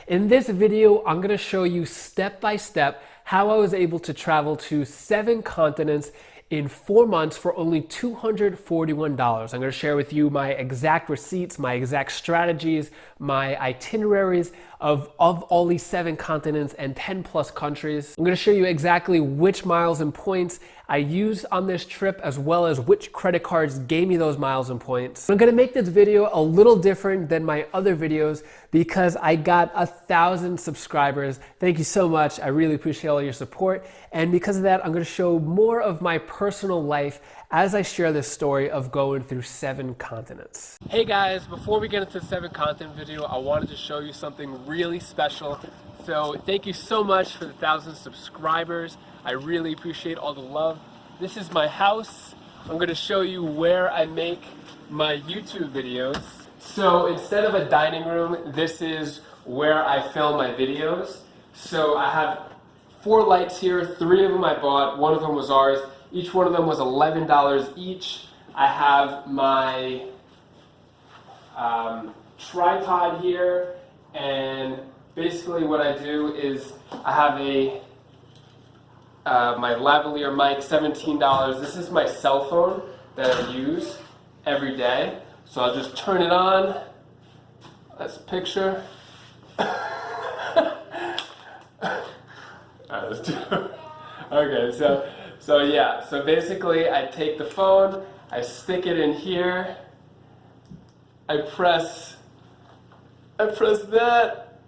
In this video, I'm going to show you step by step how I was able to travel to 7 continents in 4 months for only $241. I'm going to share with you my exact receipts, my exact strategies, my itineraries of all these 7 continents and 10 plus countries. I'm going to show you exactly which miles and points I used on this trip, as well as which credit cards gave me those miles and points. I'm going to make this video a little different than my other videos because I got 1,000 subscribers. Thank you so much. I really appreciate all your support. And because of that, I'm going to show more of my personal life as I share this story of going through 7 continents. Hey guys, before we get into the 7 continent video, I wanted to show you something really special. So thank you so much for the 1,000 subscribers. I really appreciate all the love. This is my house. I'm going to show you where I make my YouTube videos. So instead of a dining room, this is where I film my videos. So I have 4 lights here, 3 of them I bought, 1 of them was ours. Each one of them was $11 each. I have my tripod here, and basically what I do is I have my lavalier mic, $17. This is my cell phone that I use every day. So I'll just turn it on. That's a picture. Alright, let's do it. Okay, so yeah, so basically I take the phone, I stick it in here, I press that,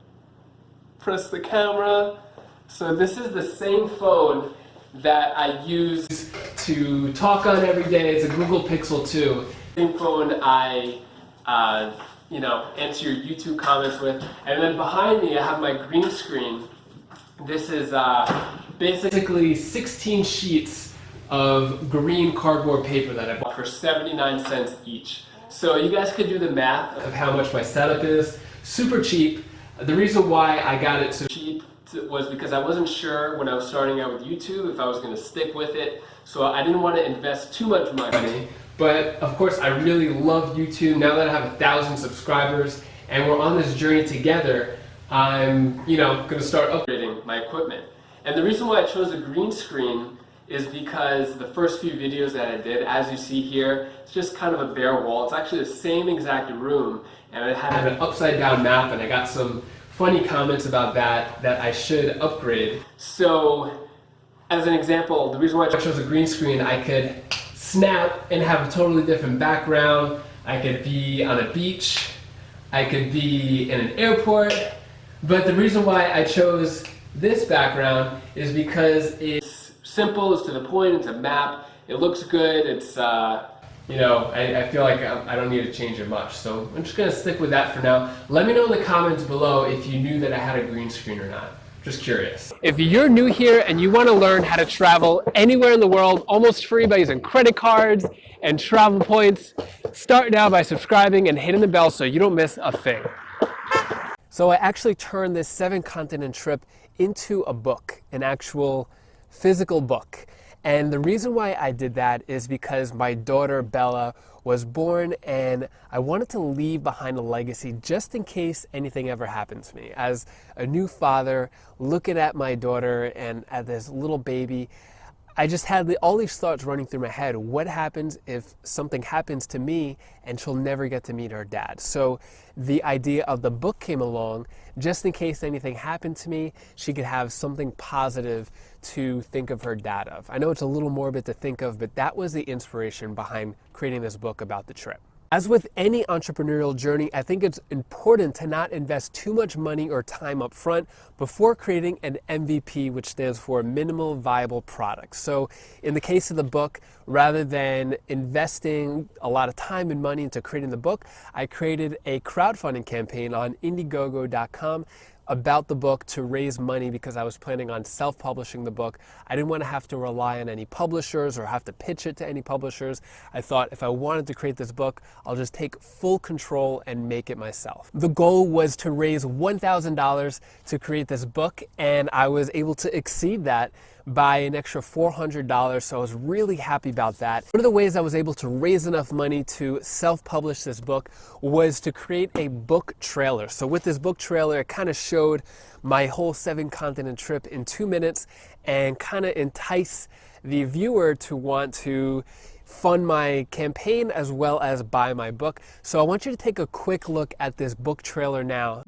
press the camera. So this is the same phone that I use to talk on every day. It's a Google Pixel 2. Same phone I answer your YouTube comments with. And then behind me I have my green screen. This is basically 16 sheets of green cardboard paper that I bought for 79 cents each. So you guys could do the math of how much my setup is. Super cheap. The reason why I got it so cheap was because I wasn't sure when I was starting out with YouTube if I was going to stick with it. So I didn't want to invest too much money. But of course I really love YouTube. Now that I have 1,000 subscribers and we're on this journey together, I'm going to start upgrading my equipment. And the reason why I chose a green screen is because the first few videos that I did, as you see here, it's just kind of a bare wall. It's actually the same exact room, and I had an upside down map, and I got some funny comments about that I should upgrade. So as an example, the reason why I chose a green screen, I could snap and have a totally different background. I could be on a beach, I could be in an airport. But the reason why I chose this background is because it's simple, it's to the point, it's a map, it looks good, it's, I feel like I don't need to change it much. So I'm just going to stick with that for now. Let me know in the comments below if you knew that I had a green screen or not. Just curious. If you're new here and you want to learn how to travel anywhere in the world almost free by using credit cards and travel points, start now by subscribing and hitting the bell so you don't miss a thing. So I actually turned this 7 continent trip into a book, an actual physical book. And the reason why I did that is because my daughter Bella was born and I wanted to leave behind a legacy just in case anything ever happens to me. As a new father, looking at my daughter and at this little baby, I just had all these thoughts running through my head. What happens if something happens to me and she'll never get to meet her dad? So the idea of the book came along, just in case anything happened to me, she could have something positive to think of her dad of. I know it's a little morbid to think of, but that was the inspiration behind creating this book about the trip. As with any entrepreneurial journey, I think it's important to not invest too much money or time up front before creating an MVP, which stands for minimal viable product. So in the case of the book, rather than investing a lot of time and money into creating the book, I created a crowdfunding campaign on Indiegogo.com about the book to raise money because I was planning on self-publishing the book. I didn't want to have to rely on any publishers or have to pitch it to any publishers. I thought if I wanted to create this book, I'll just take full control and make it myself. The goal was to raise $1,000 to create this book, and I was able to exceed that by an extra $400, so I was really happy about that. One of the ways I was able to raise enough money to self-publish this book was to create a book trailer. So with this book trailer, it kind of showed my whole 7-continent trip in 2 minutes and kind of entice the viewer to want to fund my campaign as well as buy my book. So I want you to take a quick look at this book trailer now.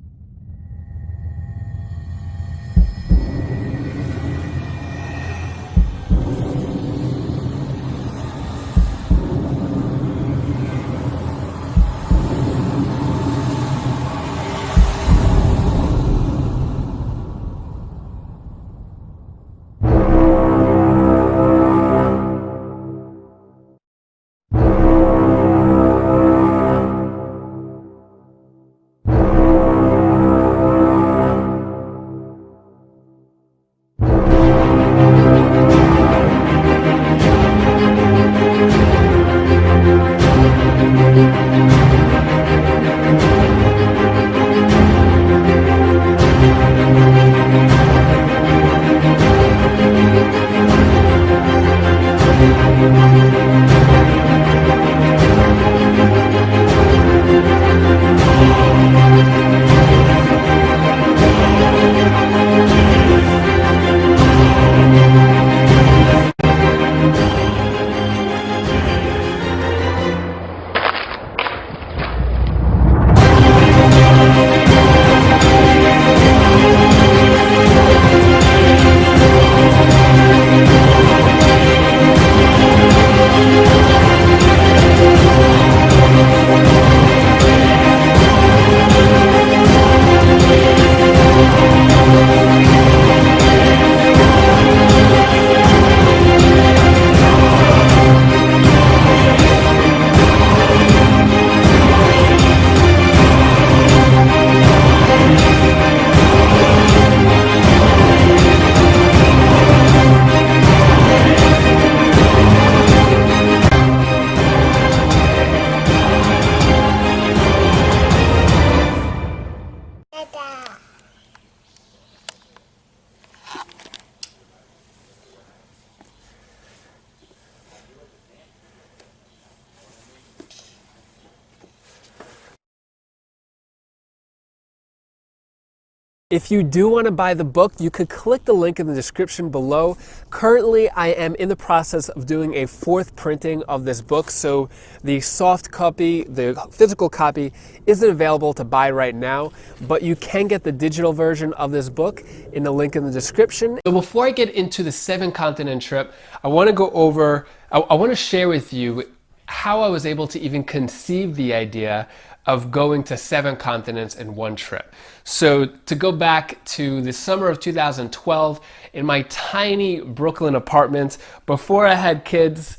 If you do want to buy the book, you could click the link in the description below. Currently, I am in the process of doing a 4th printing of this book, so the soft copy, the physical copy, isn't available to buy right now, but you can get the digital version of this book in the link in the description. So before I get into the 7-continent trip, I want to go over, I want to share with you how I was able to even conceive the idea of going to 7 continents in one trip. So to go back to the summer of 2012, in my tiny Brooklyn apartment, before I had kids,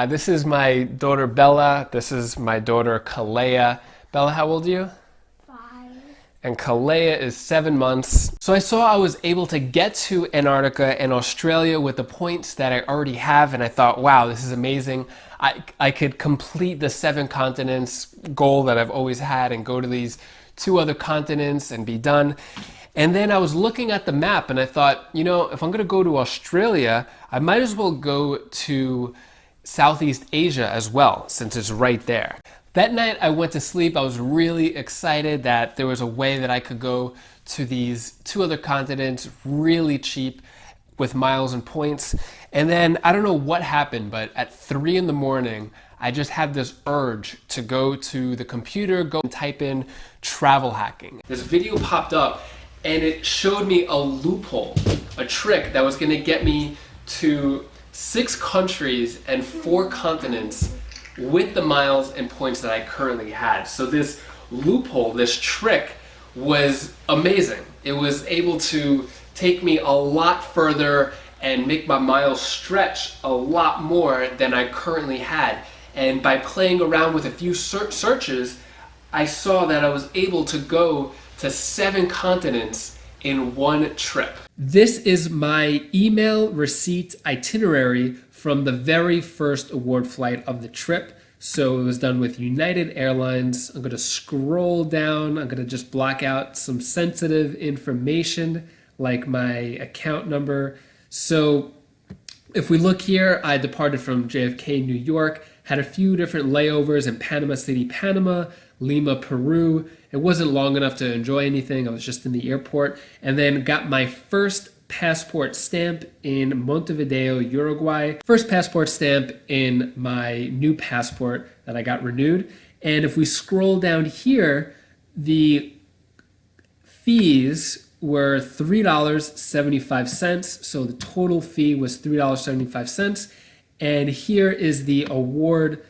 this is my daughter Bella, this is my daughter Kalea. Bella, how old are you? 5. And Kalea is 7 months. So I saw I was able to get to Antarctica and Australia with the points that I already have, and I thought, wow, this is amazing. I could complete the 7 continents goal that I've always had and go to these 2 other continents and be done. And then I was looking at the map and I thought, you know, if I'm gonna go to Australia, I might as well go to Southeast Asia as well, since it's right there. That night I went to sleep. I was really excited that there was a way that I could go to these 2 other continents really cheap with miles and points. And then I don't know what happened, but at 3 in the morning, I just had this urge to go to the computer, go and type in travel hacking. This video popped up and it showed me a loophole, a trick that was gonna get me to 6 countries and 4 continents with the miles and points that I currently had. So this loophole, this trick was amazing. It was able to take me a lot further and make my miles stretch a lot more than I currently had. And by playing around with a few searches, I saw that I was able to go to 7 continents in one trip. This is my email receipt itinerary from the very first award flight of the trip. So it was done with United Airlines. I'm gonna scroll down. I'm gonna just block out some sensitive information like my account number. So If we look here, I departed from JFK, New York, had a few different layovers in Panama City, Panama, Lima, Peru. It wasn't long enough to enjoy anything. I was just in the airport. And then got my first passport stamp in Montevideo, Uruguay. First passport stamp in my new passport that I got renewed. And if we scroll down here, the fees were $3.75. So the total fee was $3.75. And here is the award,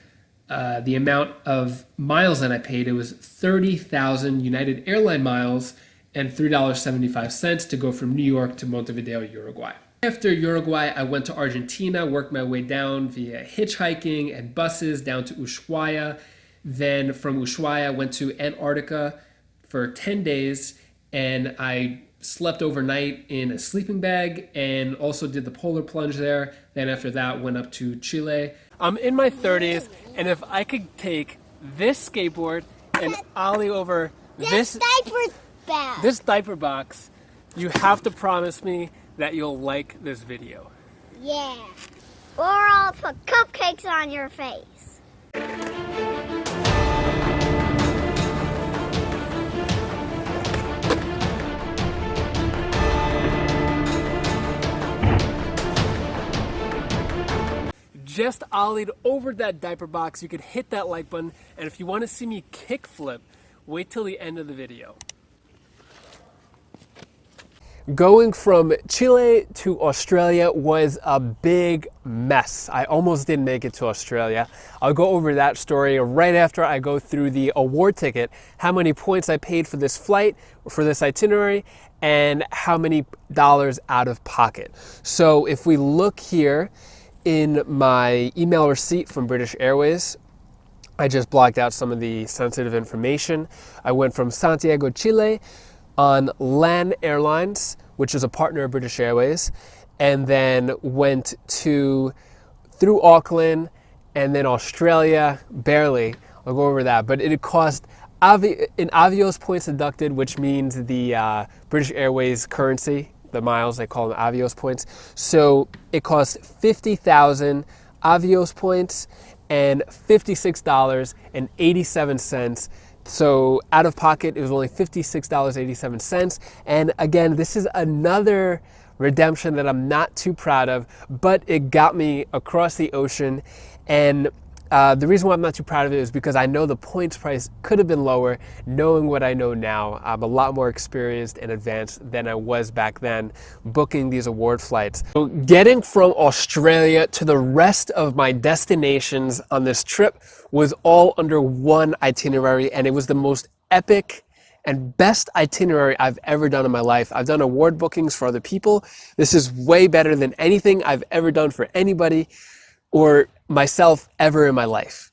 the amount of miles that I paid. It was 30,000 United Airline miles and $3.75 to go from New York to Montevideo, Uruguay. After Uruguay, I went to Argentina, worked my way down via hitchhiking and buses down to Ushuaia. Then from Ushuaia, I went to Antarctica for 10 days, and I slept overnight in a sleeping bag and also did the polar plunge there. Then after that, went up to Chile. I'm in my 30s, and if I could take this skateboard and ollie over this diaper box, you have to promise me that you'll like this video. Yeah. Or I'll put cupcakes on your face. Just ollied over that diaper box. You could hit that like button, and if you want to see me kickflip, wait till the end of the video. Going from Chile to Australia was a big mess. I almost didn't make it to Australia. I'll go over that story right after I go through the award ticket, how many points I paid for this flight, for this itinerary, and how many dollars out of pocket. So if we look here in my email receipt from British Airways, I just blocked out some of the sensitive information. I went from Santiago, Chile, on LAN Airlines, which is a partner of British Airways, and then went through Auckland and then Australia, barely. I'll go over that, but it cost in Avios points deducted, which means the British Airways currency, the miles, they call them Avios points. So it cost 50,000 Avios points and $56.87. So out of pocket, it was only $56.87. And again, this is another redemption that I'm not too proud of, but it got me across the ocean. And the reason why I'm not too proud of it is because I know the points price could have been lower. Knowing what I know now, I'm a lot more experienced and advanced than I was back then booking these award flights. So getting from Australia to the rest of my destinations on this trip was all under one itinerary, and it was the most epic and best itinerary I've ever done in my life. I've done award bookings for other people. This is way better than anything I've ever done for anybody or myself ever in my life.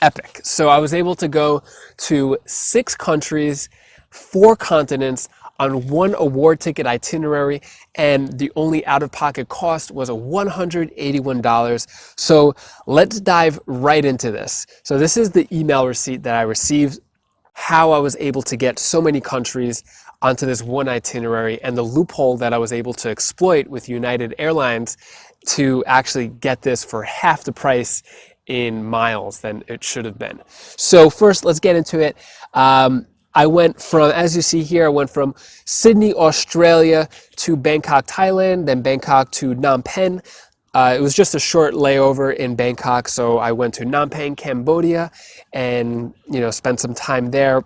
Epic. So I was able to go to 6 countries, 4 continents on one award ticket itinerary, and the only out-of-pocket cost was $181. So let's dive right into this. So this is the email receipt that I received, how I was able to get so many countries onto this one itinerary, and the loophole that I was able to exploit with United Airlines to actually get this for half the price in miles than it should have been. So first, let's get into it. I went from, as you see here, I went from Sydney, Australia to Bangkok, Thailand, then Bangkok to Phnom Penh. It was just a short layover in Bangkok, so I went to Phnom Penh, Cambodia, and spent some time there.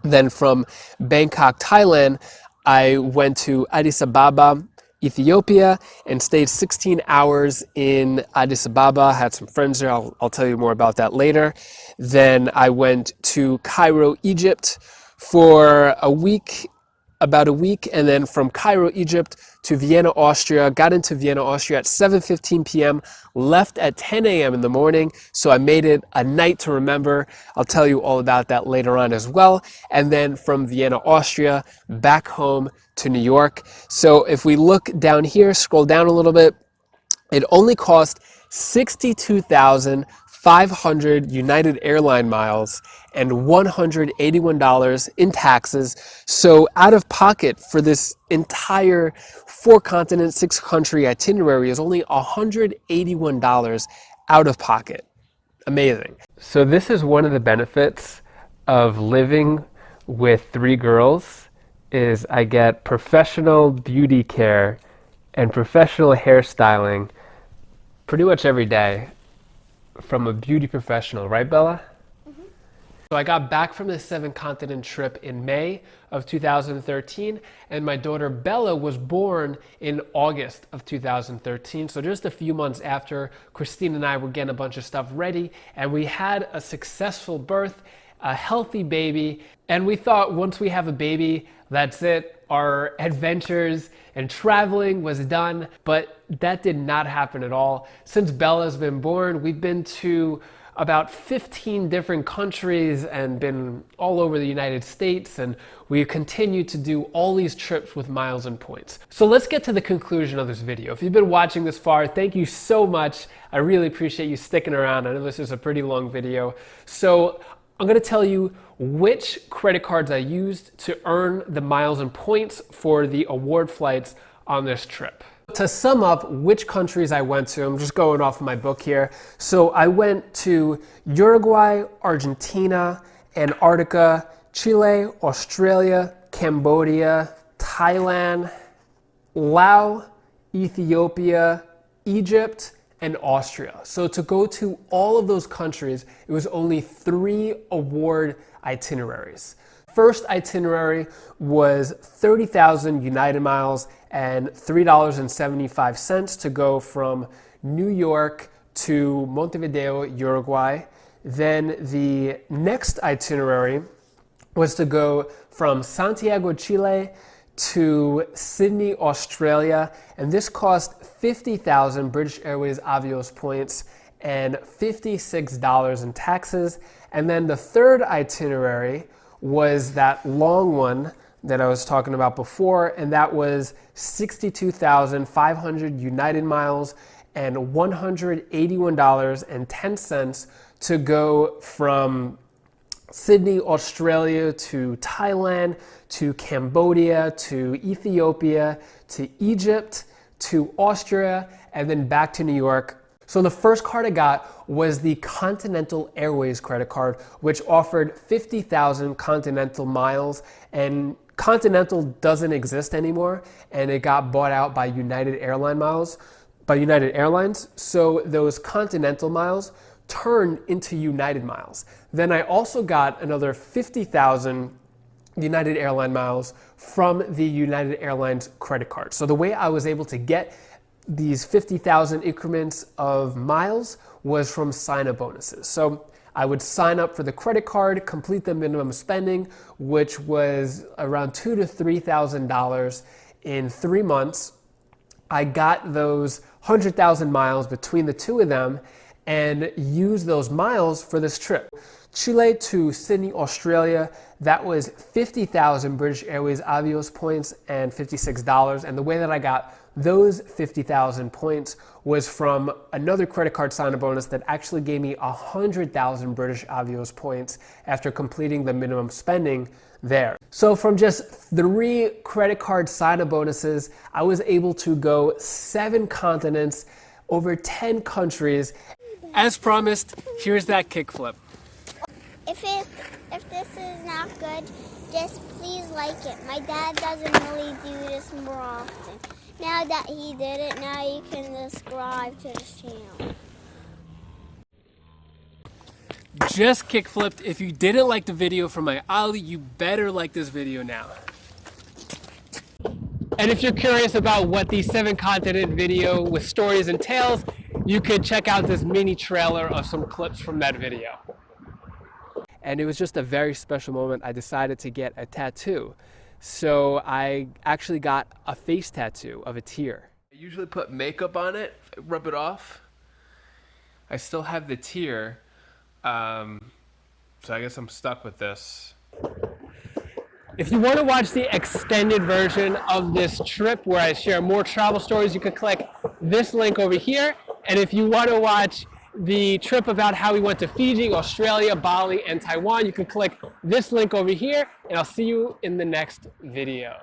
Then from Bangkok, Thailand, I went to Addis Ababa, Ethiopia, and stayed 16 hours in Addis Ababa. Had some friends there. I'll tell you more about that later. Then I went to Cairo, Egypt for about a week, and then from Cairo, Egypt to Vienna, Austria. Got into Vienna, Austria at 7:15 p.m., left at 10 a.m. in the morning, so I made it a night to remember. I'll tell you all about that later on as well. And then from Vienna, Austria, back home to New York. So if we look down here, scroll down a little bit, it only cost $62,400 500 United Airline miles and $181 in taxes. So out of pocket for this entire 4-continent, 6-country itinerary is only $181 out of pocket. Amazing. So this is one of the benefits of living with 3 girls is I get professional beauty care and professional hairstyling pretty much every day from a beauty professional, right, Bella? Mm-hmm. So I got back from this 7-continent trip in May of 2013, and my daughter Bella was born in August of 2013. So just a few months after, Christine and I were getting a bunch of stuff ready, and we had a successful birth, a healthy baby, and we thought once we have a baby, that's it. Our adventures and traveling was done, but that did not happen at all. Since Bella's been born, we've been to about 15 different countries and been all over the United States, and we continue to do all these trips with miles and points. So let's get to the conclusion of this video. If you've been watching this far, thank you so much. I really appreciate you sticking around. I know this is a pretty long video. So I'm going to tell you which credit cards I used to earn the miles and points for the award flights on this trip. To sum up which countries I went to, I'm just going off my book here. So I went to Uruguay, Argentina, Antarctica, Chile, Australia, Cambodia, Thailand, Laos, Ethiopia, Egypt, and Austria. So to go to all of those countries, it was only 3 award itineraries. First itinerary was 30,000 United miles and $3.75 to go from New York to Montevideo, Uruguay. Then the next itinerary was to go from Santiago, Chile to Sydney, Australia, and this cost 50,000 British Airways Avios points and $56 in taxes. And then the third itinerary was that long one that I was talking about before, and that was 62,500 United miles and $181.10 to go from Sydney, Australia to Thailand, to Cambodia, to Ethiopia, to Egypt, to Austria, and then back to New York. So the first card I got was the Continental Airways credit card, which offered 50,000 Continental miles, and Continental doesn't exist anymore, and it got bought out by United Airlines. So those Continental miles turned into United miles. Then I also got another 50,000 United Airline miles from the United Airlines credit card. So the way I was able to get these 50,000 increments of miles was from sign-up bonuses. So I would sign up for the credit card, complete the minimum spending, which was around $2,000 to $3,000 in 3 months. I got those 100,000 miles between the two of them and used those miles for this trip. Chile to Sydney, Australia, that was 50,000 British Airways Avios points and $56. And the way that I got those 50,000 points was from another credit card sign-up bonus that actually gave me 100,000 British Avios points after completing the minimum spending there. So from just 3 credit card sign-up bonuses, I was able to go 7 continents, over 10 countries. As promised, here's that kickflip. If this is not good, just please like it. My dad doesn't really do this more often. Now that he did it, now you can subscribe to this channel. Just kickflipped. If you didn't like the video from my ollie, you better like this video now. And if you're curious about what the 7-continent video with stories entails, you could check out this mini trailer of some clips from that video. And it was just a very special moment. I decided to get a tattoo. So I actually got a face tattoo of a tear. I usually put makeup on it, rub it off. I still have the tear, so I guess I'm stuck with this. If you want to watch the extended version of this trip where I share more travel stories, you can click this link over here. And if you want to watch the trip about how we went to Fiji, Australia, Bali, and Taiwan, you can click this link over here, and I'll see you in the next video.